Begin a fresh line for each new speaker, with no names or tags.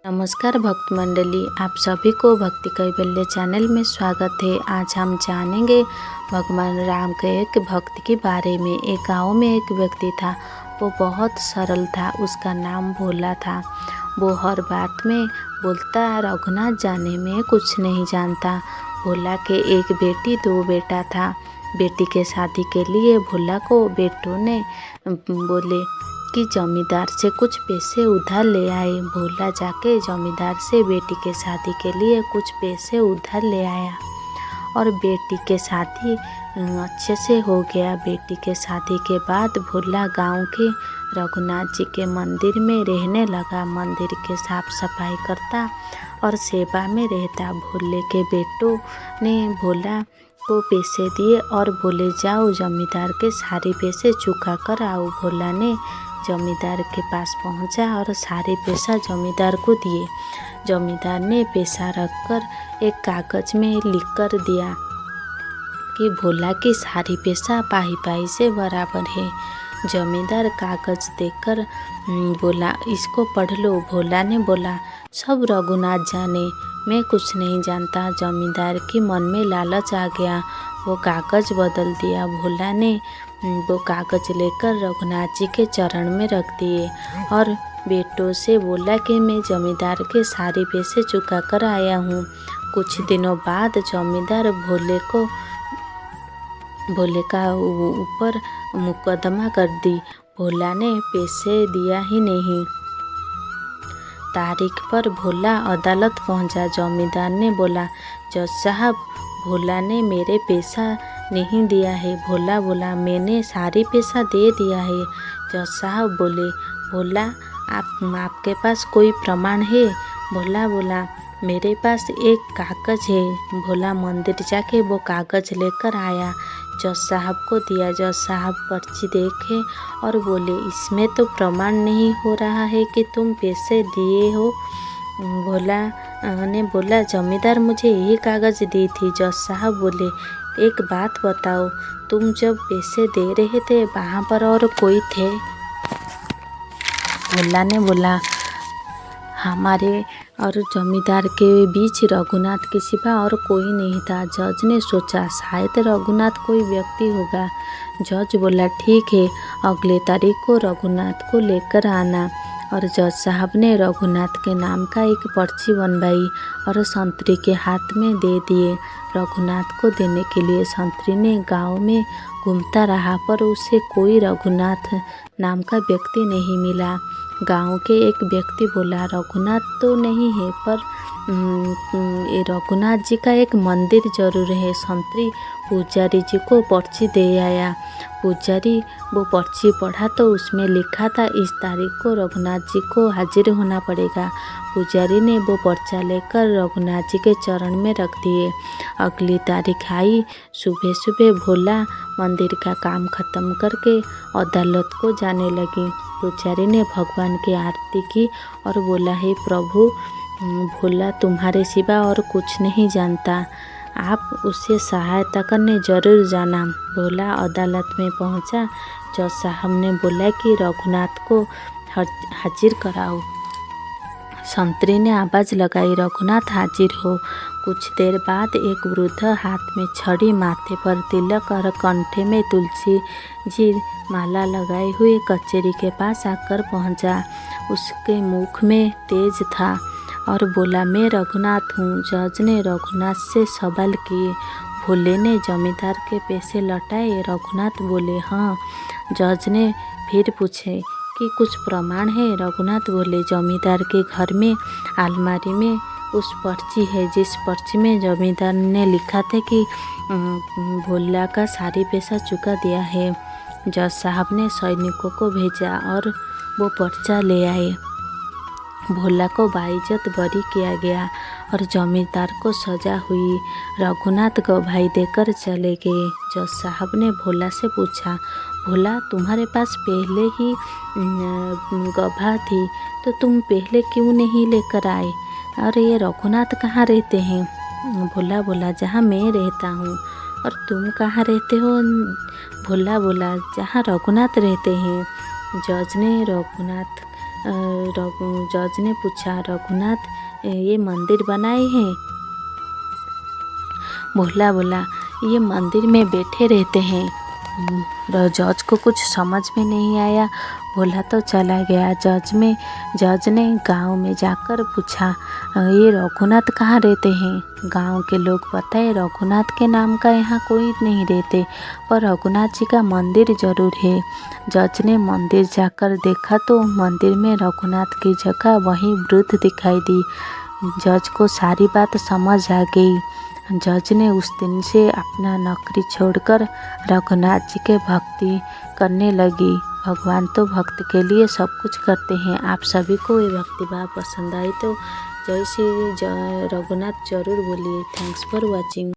नमस्कार भक्त मंडली, आप सभी को भक्ति कैवल्य चैनल में स्वागत है। आज हम जानेंगे भगवान राम के एक भक्त के बारे में। एक गांव में एक व्यक्ति था, वो बहुत सरल था। उसका नाम भोला था। वो हर बात में बोलता, रघुनाथ जाने में कुछ नहीं जानता। भोला के एक बेटी दो बेटा था। बेटी के शादी के लिए भोला को बेटों ने बोले कि जमींदार से कुछ पैसे उधार ले आए। भोला जाके जमींदार से बेटी के शादी के लिए कुछ पैसे उधार ले आया और बेटी के शादी अच्छे से हो गया। बेटी के शादी के बाद भोला गांव के रघुनाथ जी के मंदिर में रहने लगा। मंदिर के साफ सफाई करता और सेवा में रहता। भोले के बेटों ने भोला को पैसे दिए और बोले, जाओ जमींदार के सारे पैसे चुका कर आओ। भोला ने जमींदार के पास पहुंचा और सारे पैसा जमींदार को दिए। जमींदार ने पैसा रखकर एक कागज में लिख कर दिया कि भोला की सारी पैसा पाही पाही से बराबर है। जमींदार कागज देकर बोला, इसको पढ़ लो। भोला ने बोला, सब रघुनाथ जाने, मैं कुछ नहीं जानता। जमींदार के मन में लालच आ गया, वो कागज बदल दिया। भोला ने वो कागज लेकर रघुनाथ जी के चरण में रख दिए और बेटों से बोला कि मैं जमींदार के सारे पैसे चुका कर आया हूँ। कुछ दिनों बाद जमींदार भोले का ऊपर मुकदमा कर दी। भोला ने पैसे दिया ही नहीं। तारीख पर भोला अदालत पहुंचा। जमींदार ने बोला, जज साहब, भोला ने मेरे पैसा नहीं दिया है। भोला बोला, मैंने सारी पैसा दे दिया है। जज साहब बोले, भोला आपके पास कोई प्रमाण है? भोला बोला, मेरे पास एक कागज है। भोला मंदिर जाके वो कागज लेकर आया, जज साहब को दिया। जज साहब पर्ची देखे और बोले, इसमें तो प्रमाण नहीं हो रहा है कि तुम पैसे दिए हो। भोला ने बोला, जमींदार मुझे यही कागज दी थी। जज साहब बोले, एक बात बताओ, तुम जब पैसे दे रहे थे वहाँ पर और कोई थे? भोला ने बोला, हमारे और जमींदार के बीच रघुनाथ के सिवा और कोई नहीं था। जज ने सोचा, शायद रघुनाथ कोई व्यक्ति होगा। जज बोला, ठीक है, अगले तारीख को रघुनाथ को लेकर आना। और जज साहब ने रघुनाथ के नाम का एक पर्ची बनवाई और संतरी के हाथ में दे दिए। रघुनाथ को देने के लिए संतरी ने गांव में घूमता रहा, पर उसे कोई रघुनाथ नाम का व्यक्ति नहीं मिला। गांव के एक व्यक्ति बोला, रघुनाथ तो नहीं है, पर रघुनाथ जी का एक मंदिर जरूर है। संतरी पुजारी जी को पर्ची दे आया। पुजारी वो पर्ची पढ़ा तो उसमें लिखा था, इस तारीख को रघुनाथ जी को हाजिर होना पड़ेगा। पुजारी ने वो पर्चा लेकर रघुनाथ जी के चरण में रख दिए। अगली तारीख आई। सुबह सुबह भोला मंदिर का काम खत्म करके अदालत को जाने लगी। पुजारी ने भगवान की आरती की और बोला, हे प्रभु, भोला तुम्हारे सिवा और कुछ नहीं जानता, आप उससे सहायता करने जरूर जाना। भोला अदालत में पहुंचा। जज साहब ने बोला कि रघुनाथ को हाजिर कराओ। संतरी ने आवाज़ लगाई, रघुनाथ हाजिर हो। कुछ देर बाद एक वृद्ध हाथ में छड़ी, माथे पर तिलक और कंठे में तुलसी जी माला लगाए हुए कचहरी के पास आकर पहुंचा। उसके मुख में तेज था और बोला, मैं रघुनाथ हूँ। जज ने रघुनाथ से सवाल किए। भोले ने जमींदार के पैसे लौटाए? रघुनाथ बोले, हाँ। जज ने फिर पूछे कि कुछ प्रमाण है? रघुनाथ बोले, जमींदार के घर में अलमारी में उस पर्ची है जिस पर्ची में जमींदार ने लिखा था कि भोला का सारी पैसा चुका दिया है। जज साहब ने सैनिकों को भेजा और वो पर्चा ले आए। भोला को बाइज्जत बरी किया गया और जमींदार को सजा हुई। रघुनाथ गवाही देकर चले गए। जज साहब ने भोला से पूछा, भोला तुम्हारे पास पहले ही गवाह थी, तो तुम पहले क्यों नहीं लेकर आए? और ये रघुनाथ कहाँ रहते हैं? भोला बोला, जहाँ मैं रहता हूँ। और तुम कहाँ रहते हो? भोला बोला, जहाँ रघुनाथ रहते हैं। जज ने रघुनाथ जज ने पूछा, रघुनाथ ये मंदिर बनाए हैं? भोला बोला, ये मंदिर में बैठे रहते हैं। जज को कुछ समझ में नहीं आया। भोला तो चला गया। जज ने गांव में जाकर पूछा, ये रघुनाथ कहाँ रहते हैं? गांव के लोग बताए, रघुनाथ के नाम का यहाँ कोई नहीं रहते, पर रघुनाथ जी का मंदिर जरूर है। जज ने मंदिर जाकर देखा तो मंदिर में रघुनाथ की जगह वही वृद्ध दिखाई दी। जज को सारी बात समझ आ गई। जज ने उस दिन से अपना नौकरी छोड़कर रघुनाथ जी के भक्ति करने लगी। भगवान तो भक्त के लिए सब कुछ करते हैं। आप सभी को ये भक्ति भाव पसंद आई तो जय श्री रघुनाथ जरूर बोलिए। Thanks for watching.